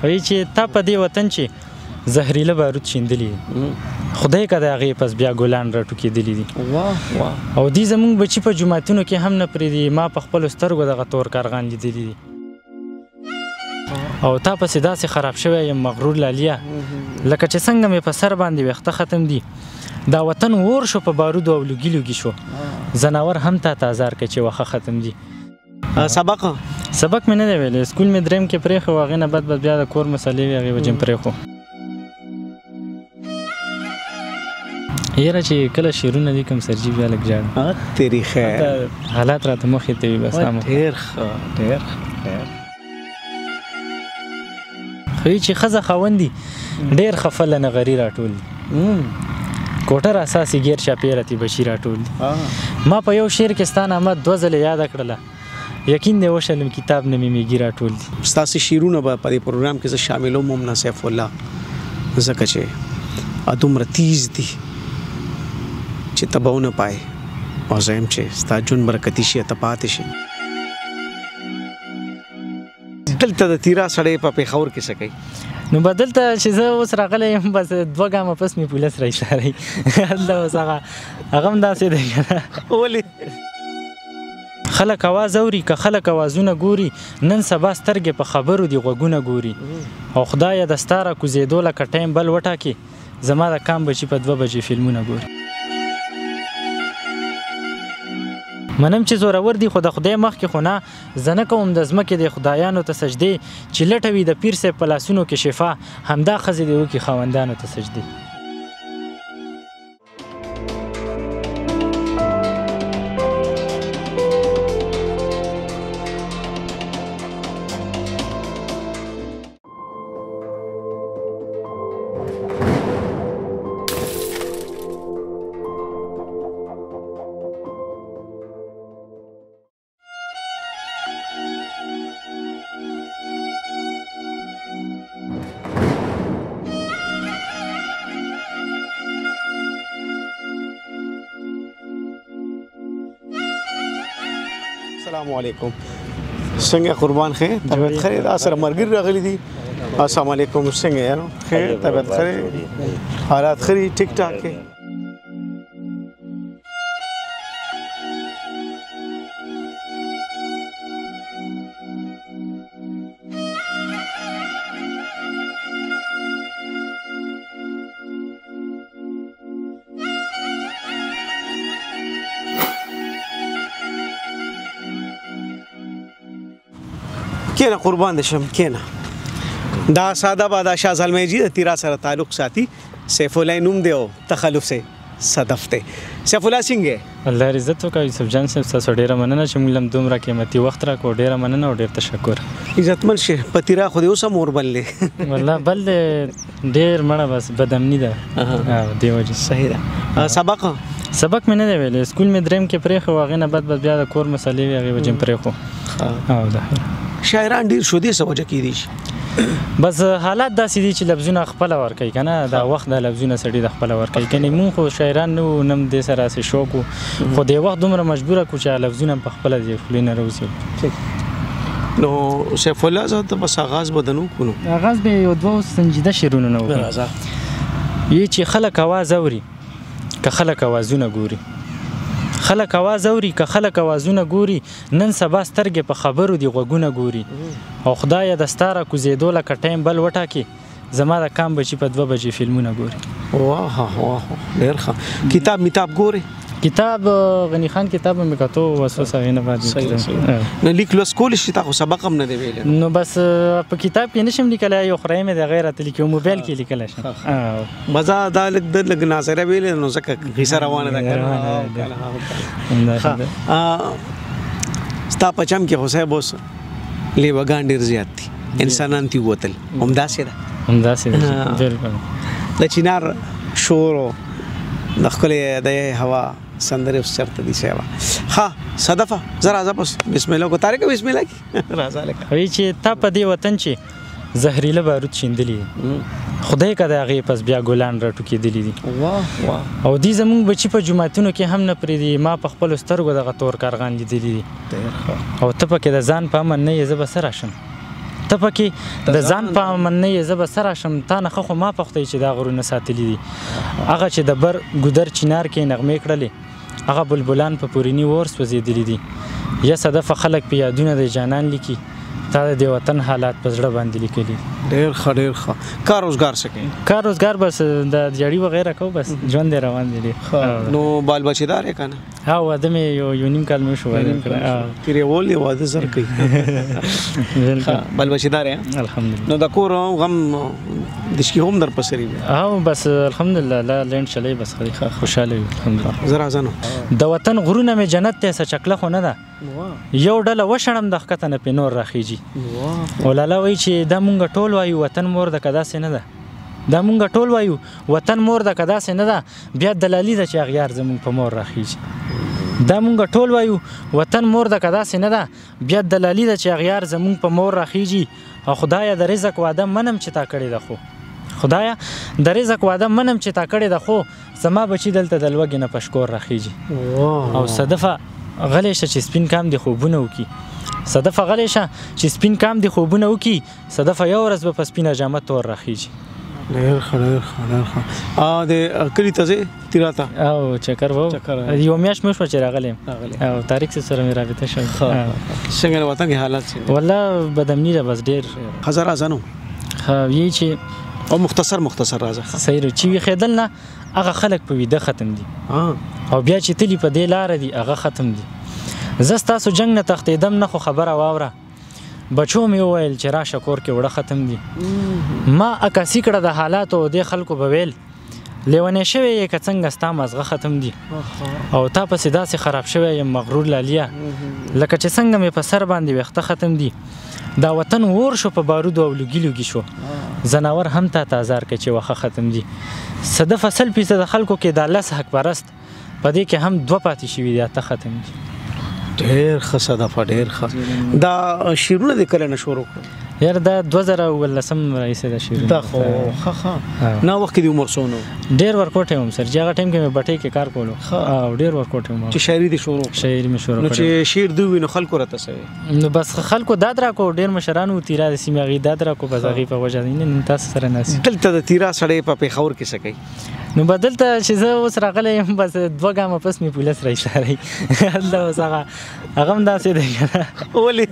وایي چې تا په دې وطن چې زهریله بارود شیندلي خدای که د هغې پس بیا ګلان راټوکېدلي دي او دوی زموږ بچي په جوماتونو کې هم نه پرېږدي ما په خپلو سترګو دغه تور کارغان لیدلي دي او تا پسې داسې خراب شوی یم مغرور لاليه لکه چې څنګه مې په سر باندې ویښته ختم دي دا وطن اور شو په بارودو او لوګي لوګي شو زناور هم تا ازار کوي چې وخه ختم دي سبق مې نه دی ویلی سکول مې دریم کې پرېښو هغې نه بد بیا د کور مسلې وې هغې وجې مې پرېښو یاره چې کله شعرونه دي کوم سرجي بیا لږ ژاړم تیری خیر حالات راته مخې ته وي بس ډېر ښه ډېر خو چې ښځه خاوند دي ډېر ښه فله نغري راټول دي کوټر اساسي ګیر چاپېره تي بشي راټول دي ما په یو شعر کې ستا نامه 2 ځله یاده کړله یقین دی وشلم کتاب نه مې میږي راټول دي ستاسې شعرونه به په دې پروګرام کې زه شاملوم هم نه سیف الله ځکه چې دومره تیز دي چې ته به ونه پایې او زه یم چې ستا ژوند برکتي شي ته پاتې شي دلته د تیرا سړی په پېښور کې څه کوي نو به دلته چې زه اوس راغلی یم بس 2 ګامه پس مې پولیس راایستلی هلته اوس هغه هم داسې دی ولې خلک اواز اوري که خلک اوازونه ګوري نن سبا سترګې په خبرو دي غوږونه ګوري او خدایه د ستا راکوزېدو لکه ټایم بل وټاکې زما د کام بچي په 2 بجې فلمونه ګوري منم چې زورور دي خو د خدای مخکې خو نه زه نه کوم د ځمکې د خدایانو ته سجدې چې لټه وي د پیر صاحب په لاسونو کې شفا همدا ښځې دې وکړي خاوندانو ته سجدې السلام علیکم څنګه قربان خیر طبیعت خیر دا سره مرګ راغلی دي السلام علیکم څنګه یارو خیر طبیعت خیر حالات خیر ټیک ټاک کې کینه قربان دې شم کینه دا ساده بادا شاه زلمی جی د تیرا سره تعلق ساتي سیف الله نوم دی او تخلف سے صدف دی سیف الله څنګه الله عزت وکړي یوسف جان صاحب تاسو ډیره مننه چې موږ لم دومره قیمتي وخت راکړو ډیره مننه او ډیر تشکر عزتمن شه په تیرا خو دې اوس مور بل دی والله بل ډیر مړه بس بدامنی ده دی وجه صحیح ده سبق مې نه دی ویلی سکول مې دریم کې پرېښو هغې نه بد بیا د کور مسلې وې هغې وجې مې پرېښو او ده شاعران ډیر شو دې څه وجه کېدی شي بس حالات داسې دي چې لفظونه خپله ورکوي که نه دا وخت دا لفظونه سړي د خپله ورکوي کنې مونږ خو شاعران نه وو نه هم دې سره هسې شوق وو خو دې وخت دومره مجبوره کړو چې لفظونه هم په خپله د خولې نه راوځي نو سیف الله زه ته بس آغاز به دنو کړو آغاز به یو 2 سنجیده شعرونه نه وکړو یې چې خلک اواز اوري که خلک اوازونه ګوري خلک اواز اوري که خلک اوازونه ګوري نن سبا سترګې په خبرو دي غوږونه ګوري او خدایه د ستا راکوزېدو لکه ټایم بل وټاکې زما د کام بچي په 2 بجې فلمونه ګوري واه واه ډېر ښه کتاب ګوري کتاب غنی خان کتاب مې کتو وسوسه غینه باندې نه لیک لوس کول شي تاسو سبق هم نه دی ویل نو بس په کتاب کې نشم لیکلای یو خړای مې د غیرت لیکو موبایل کې لیکل شم مزه دا لګ ناظره ویل نو زکه غیسه روانه ده ستا پچم کې حسین بوس لیوګان ډیر زیات دي انسانان تی وتل همداسې ده بالکل د چینار شور د خپل د هوا سندره اوس چرته دي سیوا ها صدفه زرا زپس بسم الله کو طارق بسم الله کی راځه لکه وی چې تا په دې وطن چې زهریله بارود شیندلی خدای که د هغې پس بیا ګلان راټوکېدلي دي او دوی زموږ بچي په جوماتونو کې هم نه پرېږدي ما په خپلو سترګو دغه تور کارغان لیدلي دي او ته پکې د ځان په امن نه یې زه به څه راشم ته پکې د ځان په امن نه یې زه به څه راشم تا نه ښه خو ما پوښتی چې دا غرونه ساتلي دي هغه چې د بر ګودر چنار کې نغمې کړلې هغه بلبلان په پوریني اور سوځېدلي دي یا صدفه خلک په یادونه د جانان لیکي تا د وطن حالات په زړه باندې لیکلي ډېر ښه کار روزګار څه کوي کار روزګار بس د جړی وغیره کو بس ژوند روان دي نو بال بچی دار یې کنه ها واده مې یو نیم کال مې شو واده تیرې ولې واده زر کوي بال بچی دار یې الحمدلله نو د کور غم دشکی هم در پسری ها بس الحمدلله لا لین شلې بس خوشاله یو الحمدلله زرا زنو د وطن غرونه مې جنت ته څه چکله خو نه ده یو ډله وشړم د ښکته نه پې نور راخیږي ولاله وایي چې دا مونږ ټول وایو وطن مور د که داسې نه ده دا مونږ ټول وایو وطن مور د که داسې نه ده بیا دلالي ده چې اغیار زمونږ په مور راخیږي دا مونږ ټول وایو وطن مور د که داسې نه ده بیا دلالي ده چې اغیار زمونږ په مور راخیږي او خدایه د رزق واده منم چې تا کړې ده خو خدایه د رزق واده منم چې تا کړې ده خو زما بچي دلته د لوږې نه په شکور راخیږي او صدفه غلی شه چې سپین کام دي خوبونه وکړي صدفه غلی شه چې سپین کام دي خوبونه وکړي صدفه یو ورځ به په سپینه جامه تور راخیږي ډېر ښه د کلي ته ځې تیرا ته او چکر وو یو میاشت مې شوه چې راغلی او طارق صاحب سره مې رابطه شوه څنګه وطن کې حالات څه والله بدامني ده بس ډېر هزار ازانو یی چې او مختصر راځه صحیح چې وي خیدل نه هغه خلک په ویده ختم دي او بیا چې تلی په دې لاره دي هغه ختم دي زه ستاسو جنګ نه تښتېدم نه خو خبره واوره بچو مې وویل چې راشه کور کې وړه ختم دي ما عکاسي کړه د حالاتو دې خلکو به ویل لیونی شوی یې که څنګه ستا مازغه ختم دي او تا پسې داسې خراب شوی یم مغرور لاليه لکه چې څنګه مې په سر باندې ویښته ختم دي دا وطن اور شو په بارودو او لوګي شو زناور هم تا تازار کې چې وخه ختم دي صدفه 100% خلکو کې دا لس حق پرست په دې کې هم 2 پاتې شوي دي ته ختم دي ډېر ښه صدفه ډېر ښه دا شیرونه د کله نه شروع کړو یار دا 2019 راځي دا شیرونه دا خو ښه نه وخت دی عمر سونو ډېر ورکوټ هم سر چې هغه ټایم کې مې بټۍ کې کار کولو او ډېر ورکوټ هم چې شاعري دي شروع مې شروع نو چې شعر دوی نو خلکو راته سوي نو بس خلکو داد را کو ډېر مشرانو تیرا د سیمه غي داد را کو بزاغي په وجه نه تاسو سره ناس دلته د تیرا سړی په پیښور کې سکی نو بدلته چې زه اوس راغلی یم بس 2 ګامه پس مې پولیس راایستلی هلته اوس هغه هم داسې دی ولې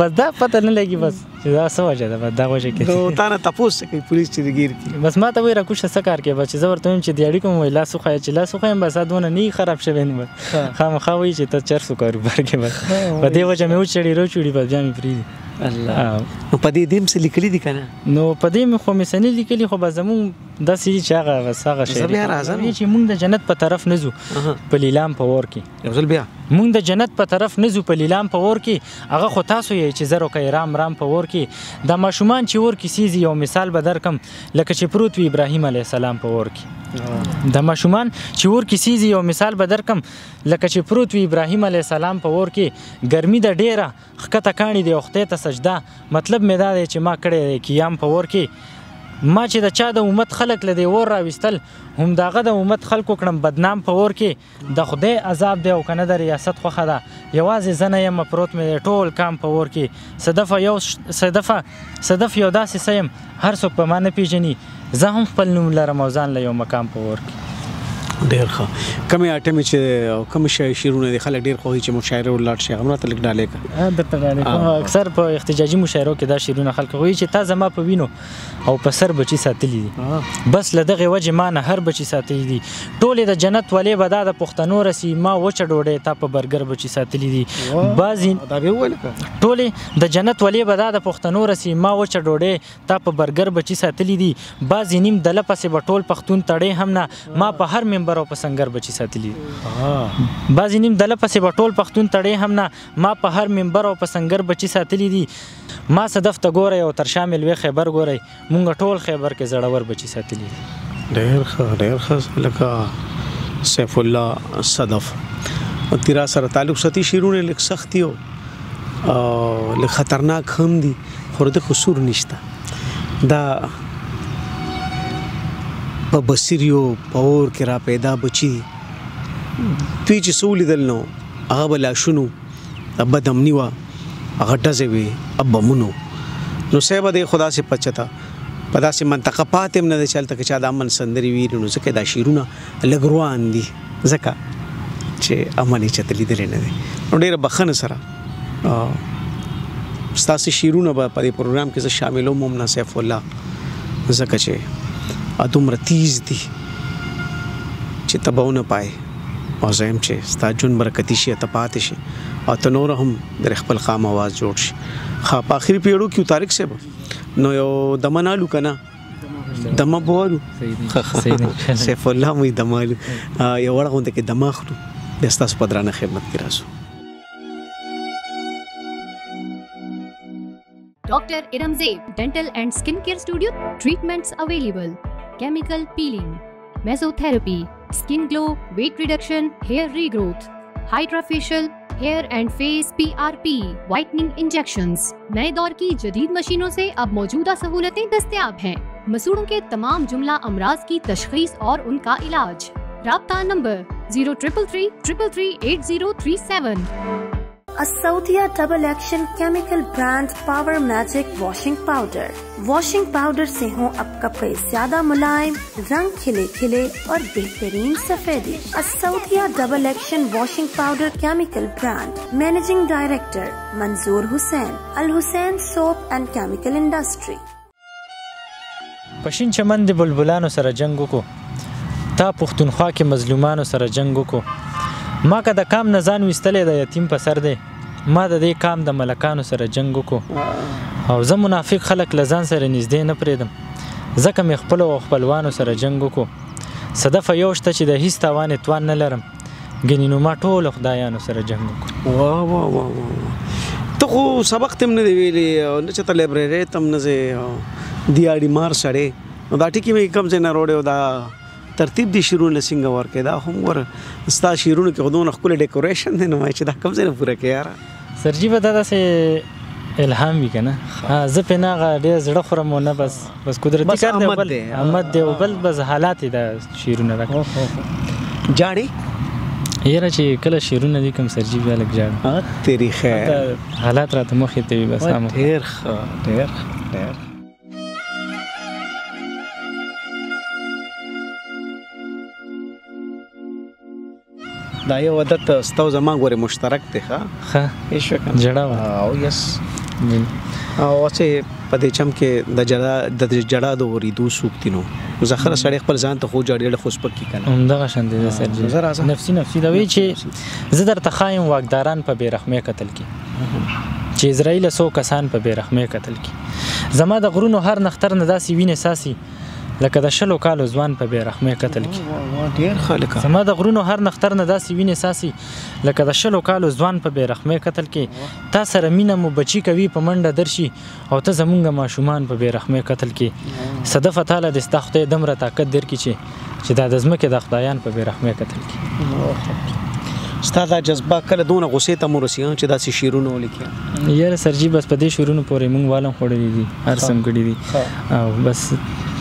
بس دا پته نه لګي بس چې دا څه وجه ده دا وجه کې نو تا نه تپوس کوي پولیس چې گیر کی بس ما ته وایي راکوشه څه کار کوي بس زه ورته وایم چې د اړیکو مو لاس وښایه چې لاس وښایم بس دونه نه خراب شوی نه خامخا وایي چې ته چرسو کاروبار کې بس په دې وجه مې وچړي روچوړي بس بیا مې پرېږدي الله نو په دې دیم څه لیکلي دي کنه نو په دې مې خو مې څه نه لیکلي خو به زمونږ داسې چې هغه بس هغه شی چې مونږ د جنت په طرف نه ځو په لیلام په اور کې یو ځل بیا مونږ د جنت په طرف نه ځو په لیلام په اور کې هغه خو تاسو یې چې زه روکئ رام په اور کې دا ماشومان چې اور کې سیزي یو مثال به درکم لکه چې پروت وي ابراهیم علیه السلام په اور کې دا ماشومان چې اور کې سیزي یو مثال به درکم لکه چې پروت وي ابراهیم علیه السلام په اور کې ګرمي د ډیره ښکته کاڼي دی او خدای ته سجده مطلب مې دا دی چې ما کړی دی قیام په اور کې ما چې د چا د امت خلک له دې اور راویستل هم دغه د امت خلکو کړم بدنام په اور کې د خدای عذاب دی او که نه د ریاست خوښه ده یوازې زه نه یم پروت مې ټول کام په اور کې صدف یو داسې څه یم هر څوک په ما نه پیژني زه هم خپل نوم لرم او ځان له یو مقام په اور کې ډېر ښه کومې اټمې چې کوم شعرونه دي خلک ډېر خوښوي چې مشاعره ولاړ شي هغه ته لږ ډالۍ کړه درته ډالۍ کوم اکثر په احتجاجي مشاعرو کې دا شعرونه خلک خوښوي چې تا زما په وینو او په سر بچي ساتلي دي بس له دغې وجې ما نه هر بچي ساتلي دي ټولې د جنت ولې به دا د پښتنو رسي ما وچه ډوډۍ تا په برګر بچي ساتلي دي ټولې د جنت ولې به دا د پښتنو رسي ما وچه ډوډۍ تا په برګر بچي ساتلي دي بعضې نیم دله پسې به ټول پښتون تړې هم نه ما په هر ممبر او په سنګر بچي ساتلي بعضې نیم دله پسې به ټول پښتون تړې هم نه ما په هر ممبر او په سنګر بچي ساتلي دي ما صدف ته ګورئ او تر شامل وی خیبر ګورئ مونږ ټول خیبر کې زړور بچي ساتلي دي ډېر ښه لکه سیف الله صدف تیرا سره تعلق ساتي شیرونه لږ سختي او لږ خطرناک هم دي خو د قصور نشته دا په بصیریو په اور کې را پیدا بچي دوی چې څه ولیدل نو هغه به لاشونو بد امني وه هغه ډزې وې بمونو نو صاحب د خدا سي پچتا په داسې منطقه پاتې نه د چلته کې چا د امن سندري ویری نو ځکه دا شیرونه لګروان دي ځکه چې امن چې تلیدل نه دي نو ډیره بخنه سره ستاسو شیرونه په دې پروګرام کې شاملوم مومنا سیف الله ځکه چې ادومره تیز دي چې تباونه پای او زم چې ستا جون برکتی شي ته پاتې شي او ته نور هم در خپل خام आवाज جوړ شي خا په اخري پیړو کې طارق صاحب نو یو دمنالو کنه دمه بوالو سیف الله مې دمالو یو ورغونته کې دماغلو د ستاسو پدرانه خدمت کې راسو Dr. Iram Zaid Dental and Skincare Studio. Treatments available: chemical peeling, mesotherapy, skin glow, weight reduction, hair regrowth, hydrofacial, hair and face PRP, whitening injections. नए दौर की जदीद मशीनों से अब मौजूदा सहूलतें दस्तयाब हैं। मसूड़ों के तमाम जुमला अमराज की तशखीस और उनका इलाज। राब्ता नंबर 0333338037। Asaudia Double Action Chemical Brand Power Magic Washing Powder. Washing powder से हों अब कपड़े ज्यादा मुलायम, रंग खिले खिले और बेहतरीन सफेदी। असौदिया double action washing powder chemical brand. Managing director Manzoor Hussain, Al Hussain soap and chemical industry. پښین چمن د بلبلانو سره جنگ وکړو، تا پښتونخوا کې مظلومانو سره جنگ وکړو، ما که د کام نه ځان ویستلی د یتیم په سر دی، ما د دې کام د ملکانو سره جنگ وکړو، او زه منافق خلک له ځان سره نږدې نه پرېږدم، ځکه مې خپلو او خپلوانو سره جنگ وکړو، صدفه یو شته چې د هیڅ تاوان اتوان نه لرم، ګنې نو ما ټولو خدایانو سره جنگ وکړو. واه واه واه واه، ته خو سبق ته هم نه دی ویلی او نه چې ته لایبررۍ ته هم نه ځې، دیاړي مار سړی، نو دا ټکي مې کوم ځای نه راوړی او دا ترتیب دي شیرونه څنګه ورکې، دا هم ور ستا شیرونه کې خودونه ښکلی ډیکوریشن دی، نو چې دا کوم ځای نه پوره کې یاره سرجي به دا داسې الهام وي که نه، زه پرې نه هغه ډېر زړه خورم او نه بس قدرتي کار دی، بل احمد دی او بل بس حالات یې دا شیرونه راکړه جاړې یاره چې کله شیرونه دي کوم سرجي بیا لږ جاړه تیری خیر حالات راته مخې ته وي بس ډېر ښه ډېر دا یو عادت ستاسو زما غوړې مشترک دی ښه هیڅ شک جړه او یس او چې په دې چم کې د جړه د ورېدو سوکتی نو زخره سړی خپل ځان ته خو جړې خو سپک کی کنه همدغه شان دی سرجي نفسي دا وی چې زه درته خایم واکداران په بیرحمۍ قتل کی چې اسرائیل 100 کسان په بیرحمۍ قتل کی زما د غرونو هر نختر نه داسې وینې ساسي لکه د 60 کالو ځوان په بیرحمۍ قتل کی ډیر خلک زما د غرونو هر نختر نه داسې وینې ساسي لکه د 60 کالو ځوان په بیرحمۍ قتل کی تا سره مینه مو بچی کوي په منډه درشي او ته زمونږ ماشومان په بیرحمۍ قتل کی صدفه تعالی د ستا خدای دمره طاقت درکړي چې دا د ځمکې د خدایان په بیرحمۍ قتل کی ستا دا جذبه کله دونه غصې ته مو رسېږي چې داسې شعرونه ولیکي یاره سرجي بس په دې شعرونو پورې موږ والم خوړلي دي هر څه م کړي دي او بس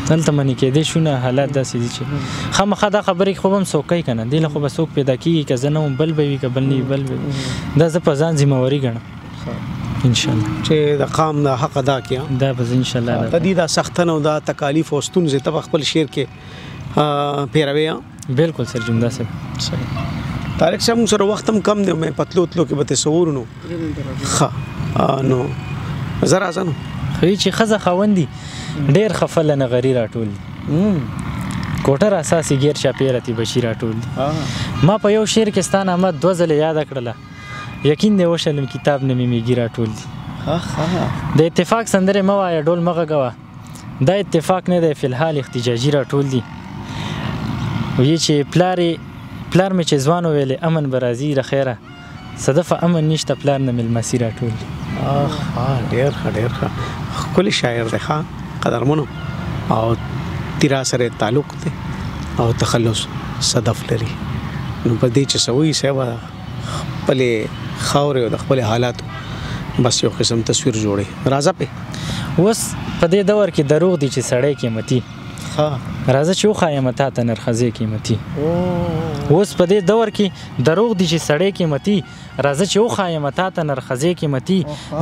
دلته منې کېدی شو نه حالات داسې دي چې خامخا دا خبرې خو به هم څوک کوي که نه دې له خو به څوک پیدا کېږي که زه نه وم بل به وي که بل نه وي بل به وي دا زه په ځان ذمهواري ګڼم انشاءالله چې د قام د حق ادا کړي دا به زه انشاءالله د دې دا سختنه او دا تکالیف او ستونزې ته په خپل شعر کې پیروي بالکل سر جمدا صاحب طارق صاحب موږ سره وخت هم کم دی مې پتلو تلو کې به تصور نو ښه نو زه راځه نو خو چې ښځه خاوند دي ډېر خفله نغري راټول دي کوټه اساسي غیر چاپیرتی بشیر راټول دي ما په یو شعر کې ستانه احمد 2 ځله یاد کړله یقین دی وشلم کتاب نه میږي راټول دي د اتفاق سندره ما وای ډول مغه غوا دا اتفاق نه دی فلحال احتجاجي راټول دي وی چې پلار مې چې ځوانو ویلې امن برازي را خیره صدفه امن نشته پلار نه مل مسیر راټول دي ډېر ښه کلی شاعر دی ښه قدرمنو او تیرا سره تعلق دی او تخلص صدف لري نو په دې چې سوي سیوا خپلې خاورې او د خپل حالاتو بس یو قسم تصویر جوړي راځه په اوس په دې دور کې دروغ دي چې سړی قیمتي راځه چې وښایم تا ته نرخزې قیمتي اوس په دې دور کې دروغ دي چې سړی قیمتي راځه چې وښایم تا ته نرخزې قیمتي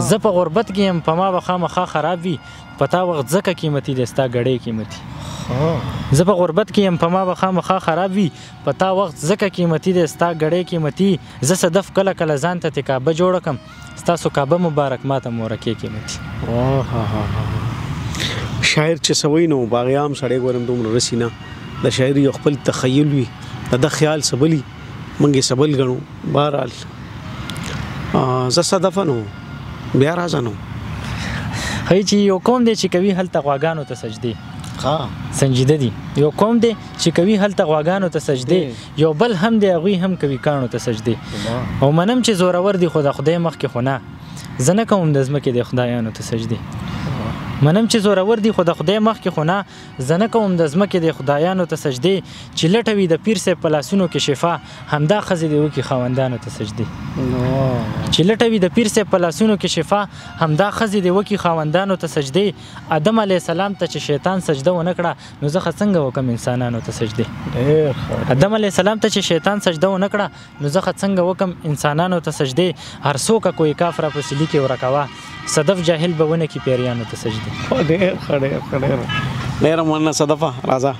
زه په غربت کې یم په ما به خامخا خراب وي په تا وخت ځکه قیمتي دی ستا ګړۍ قیمتي زه په غربت کې یم په ما به خامخا خراب وي په تا وخت ځکه قیمتي دی ستا ګړۍ قیمتي زه صدف کله کله ځان ته کعبه جوړه کړم ستاسو کعبه مبارک ماته مورکې قیمتي شاعر چې سوي نو باغیام سړی ګورم دومره رسی نه د شاعري یو خپل تخیل وي د خیال سبلی منګې سبل غنو بهرحال زه صدفه نو بیا راځه نو هی چې یو قوم دی چې کوي هلته غواګانو ته سجدې سنجیده دي یو قوم دی چې کوي هلته غواګانو ته سجدې یو بل هم دی هغوی هم کوي کاڼو ته سجدې او منم چې زورور دي خو د خدای مخکې خو نه زه نه کوم د ځمکې د خدایانو ته سجدې منم چې زورور دي خو د خدای مخکې خو نه زه نه کوم د ځمکې د خدایانو ته سجدې چې لټوي د پیر صاحب په لاسونو کې شفا همدا ښځې دې وکړي خاوندانو ته سجدې چې لټوي د پیر صاحب په لاسونو کې شفا همدا ښځې دې وکړي خاوندانو ته سجدې آدم علیه السلام ته چې شیطان سجده ونه کړه نو زه څنګه وکړم انسانانو ته سجدې آدم علیه السلام ته چې شیطان سجده ونه کړه نو زه څنګه وکړم انسانانو ته سجدې هر څوک کوی کافر په سلی کې ورکوه صدف جاهل به ونه کې پیریانو ته سجدې ډېر مننه صدفه راځه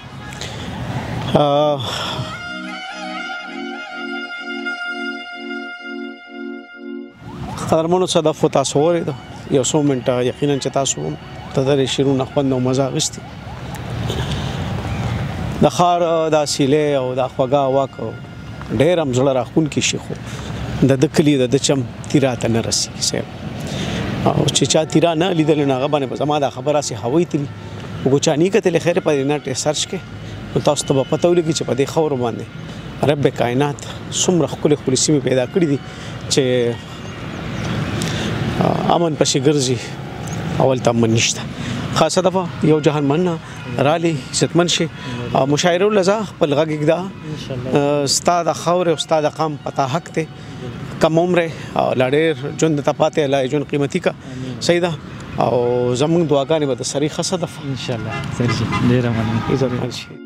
قدرمنو صدفو تاسو اورېدو یو څو منټه یقینا چې تاسو د دغې شعرونو خوند او مزه اخیستي د ښار دا سیلې او دا خوږه هوا ډېر هم زړه راښکونکي شي خو د ده کلي د ده چم تیرا ته نه رسېږي صاحب او چې چا تیرا نه لیدل نو هغه باندې زما دا خبره سي هوی تیری وګچانی کتل خیر په انټرنیټ سرچ کې نو تاسو ته پته ولګي چې په دې خبر باندې رب کائنات څومره خپل سیمه پیدا کړې دي چې امن پسې ګرځي اول ته من نشته خاصه دفعه یو جهان مننه رالي عزتمن شي مشاعره لزا خپل غږ دا استاد خور او استاد قام پتا حق ته کم عمر لاډیر ژوند ته پاتې لا ژوند قیمتي کا سیدا او زموږ دعاګانې به د سری خصه دفعه ان شاء الله سرجي ډیر مننه عزتمن شي